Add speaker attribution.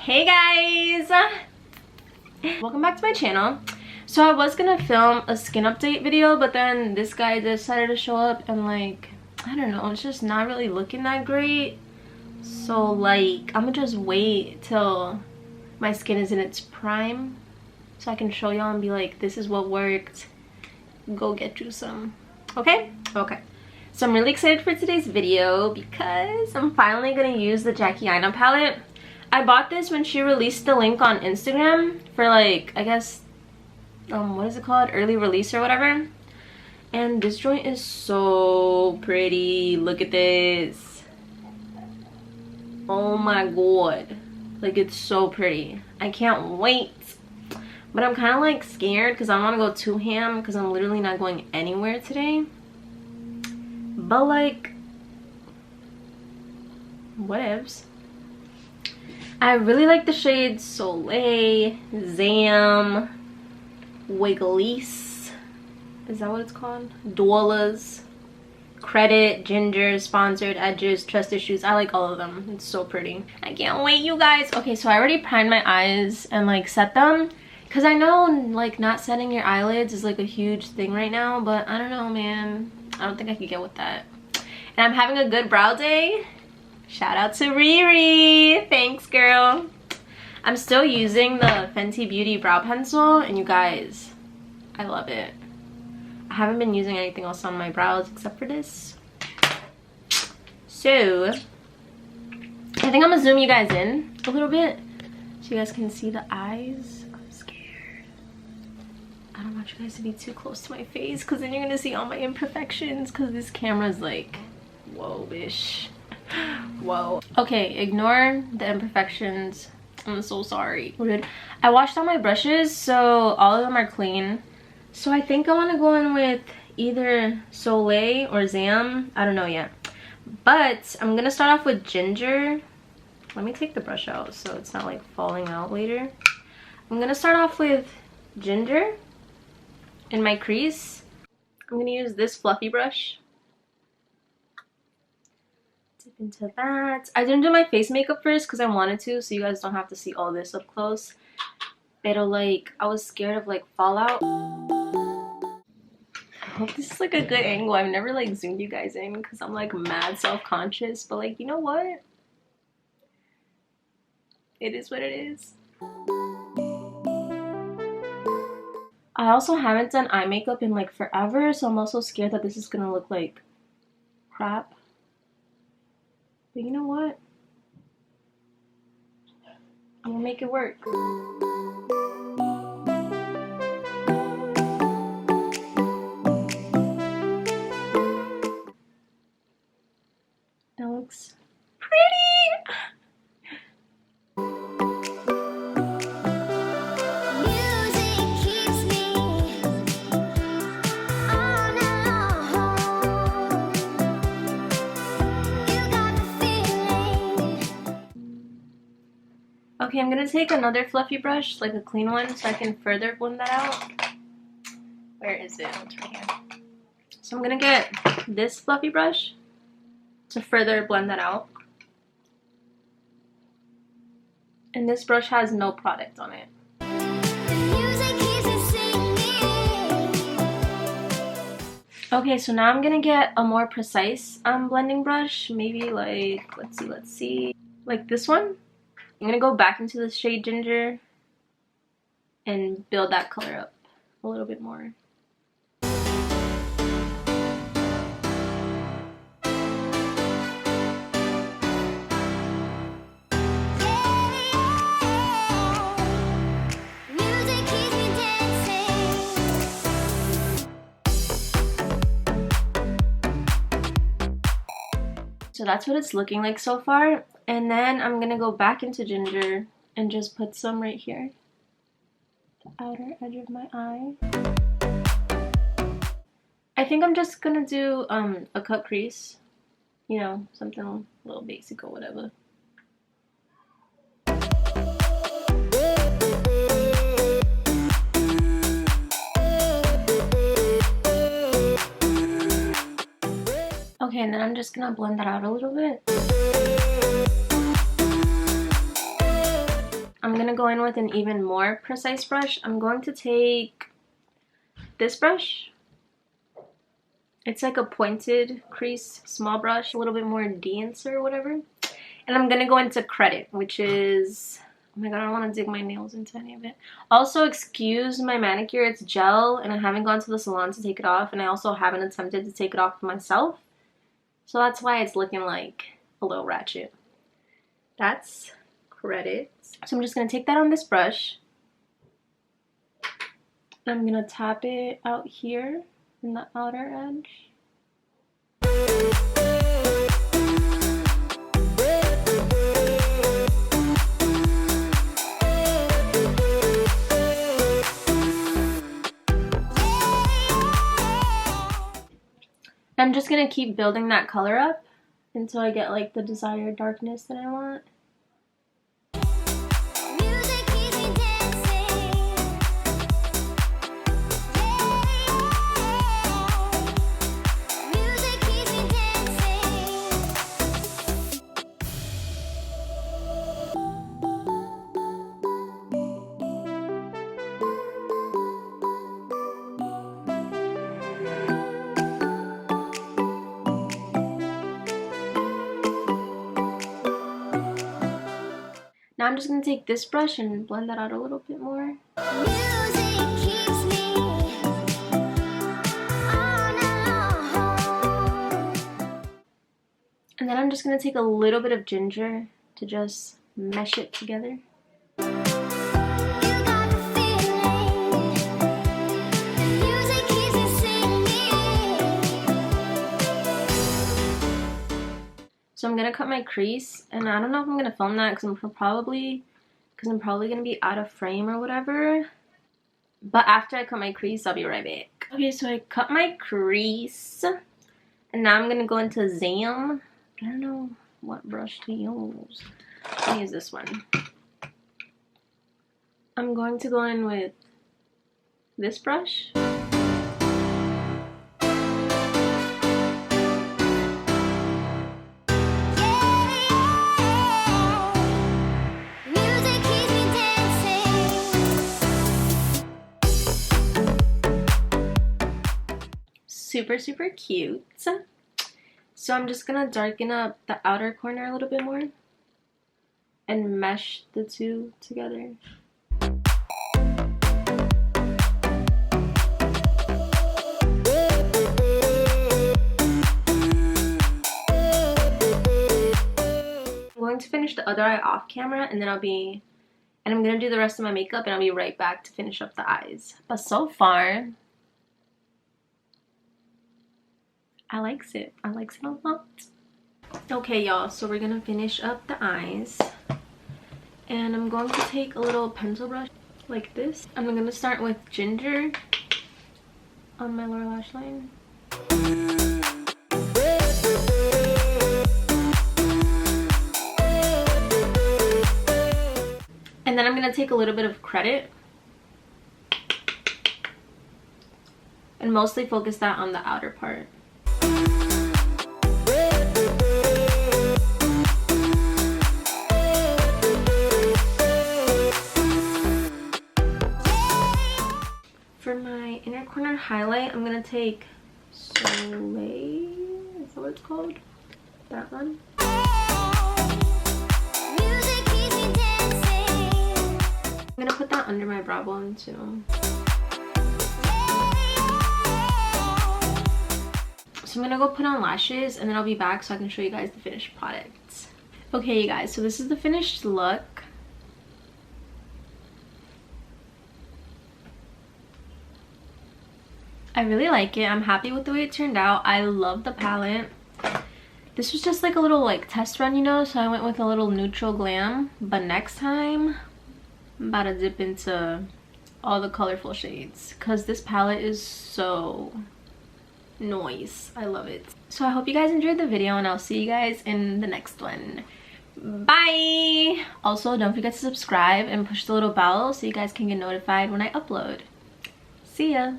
Speaker 1: Hey guys! Welcome back to my channel. So I was gonna film a skin update video, but then this guy decided to show up and like, I don't know, it's just not really looking that great. So like, I'm gonna just wait till my skin is in its prime so I can show y'all and be like, this is what worked. Go get you some. Okay? Okay. So I'm really excited for today's video because I'm finally gonna use the Aina palette. I bought this when she released the link on Instagram for like, I guess, what is it called? Early release or whatever. And this joint is so pretty. Look at this. Oh my god. Like, it's so pretty. I can't wait. But I'm kind of like scared because I don't want to go too ham because I'm literally not going anywhere today. But like, whatevs. I really like the shades Soleil, Zamn, Wiggles. Is that what it's called? Doulas, Credit, Ginger, Sponsored, Edges, Trust Issues. I like all of them. It's so pretty. I can't wait, you guys. Okay, so I already primed my eyes and like set them. Because I know like not setting your eyelids is like a huge thing right now. But I don't know, man. I don't think I could get with that. And I'm having a good brow day. Shout out to Riri. Thanks, girl. I'm still using the Fenty Beauty brow pencil, and you guys, I love it. I haven't been using anything else on my brows except for this. So, I think I'm gonna zoom you guys in a little bit so you guys can see the eyes. I'm scared. I don't want you guys to be too close to my face because then you're gonna see all my imperfections because this camera's like, whoa, bish. Whoa. Okay, ignore the imperfections. I'm so sorry. We're good. I washed all my brushes, so all of them are clean. So I think I want to go in with either Soleil or Zamn. I don't know yet. But I'm going to start off with Ginger. Let me take the brush out so it's not like falling out later. I'm going to start off with Ginger in my crease. I'm going to use this fluffy brush. Dip into that. I didn't do my face makeup first because I wanted to, so you guys don't have to see all this up close. Pero like, I was scared of like fallout. I hope this is like a good angle. I've never like zoomed you guys in because I'm like mad self-conscious, but like, you know what? It is what it is. I also haven't done eye makeup in like forever, so I'm also scared that this is gonna look like crap. But you know what? I'm gonna make it work. That looks pretty! Okay, I'm gonna take another fluffy brush, like a clean one, so I can further blend that out. Where is it? It's right here. So I'm gonna get this fluffy brush to further blend that out. And this brush has no product on it. Okay, so now I'm gonna get a more precise blending brush. Maybe like, let's see. Like this one. I'm gonna go back into the shade Ginger and build that color up a little bit more. So that's what it's looking like so far. And then I'm gonna go back into Ginger and just put some right here. The outer edge of my eye. I think I'm just gonna do a cut crease. You know, something a little basic or whatever. Okay, and then I'm just gonna blend that out a little bit. I'm gonna go in with an even more precise brush. I'm going to take this brush. It's like a pointed crease small brush, a little bit more dense or whatever. And I'm gonna go into Credit, which is, oh my god, I don't want to dig my nails into any of it. Also, excuse my manicure, it's gel and I haven't gone to the salon to take it off, and I also haven't attempted to take it off myself. So that's why it's looking like a little ratchet. That's Credit. So I'm just gonna take that on this brush. I'm gonna tap it out here in the outer edge. I'm just gonna keep building that color up until I get like the desired darkness that I want. Now I'm just going to take this brush and blend that out a little bit more. And then I'm just going to take a little bit of ginger to just mesh it together. So I'm gonna cut my crease, and I don't know if I'm gonna film that because I'm probably gonna be out of frame or whatever. But after I cut my crease, I'll be right back. Okay, so I cut my crease, and now I'm gonna go into Zamn. I don't know what brush to use. I'll use this one. I'm going to go in with this brush. Super cute. So I'm just gonna darken up the outer corner a little bit more and mesh the two together. I'm going to finish the other eye off camera, and then I'm gonna do the rest of my makeup, and I'll be right back to finish up the eyes. But so far, I likes it a lot. Okay, y'all, so we're gonna finish up the eyes, and I'm going to take a little pencil brush like this. I'm gonna start with ginger on my lower lash line. And then I'm gonna take a little bit of Credit and mostly focus that on the outer part. For my inner corner highlight, I'm gonna take Soleil, is that what it's called? That one. I'm gonna put that under my brow bone too. So I'm gonna go put on lashes, and then I'll be back so I can show you guys the finished product. Okay, you guys, so this is the finished look. I really like it. I'm happy with the way it turned out. I love the palette. This was just like a little like test run, you know, so I went with a little neutral glam. But next time, I'm about to dip into all the colorful shades because this palette is so nice. I love it. So I hope you guys enjoyed the video, and I'll see you guys in the next one. Bye! Also, don't forget to subscribe and push the little bell so you guys can get notified when I upload. See ya!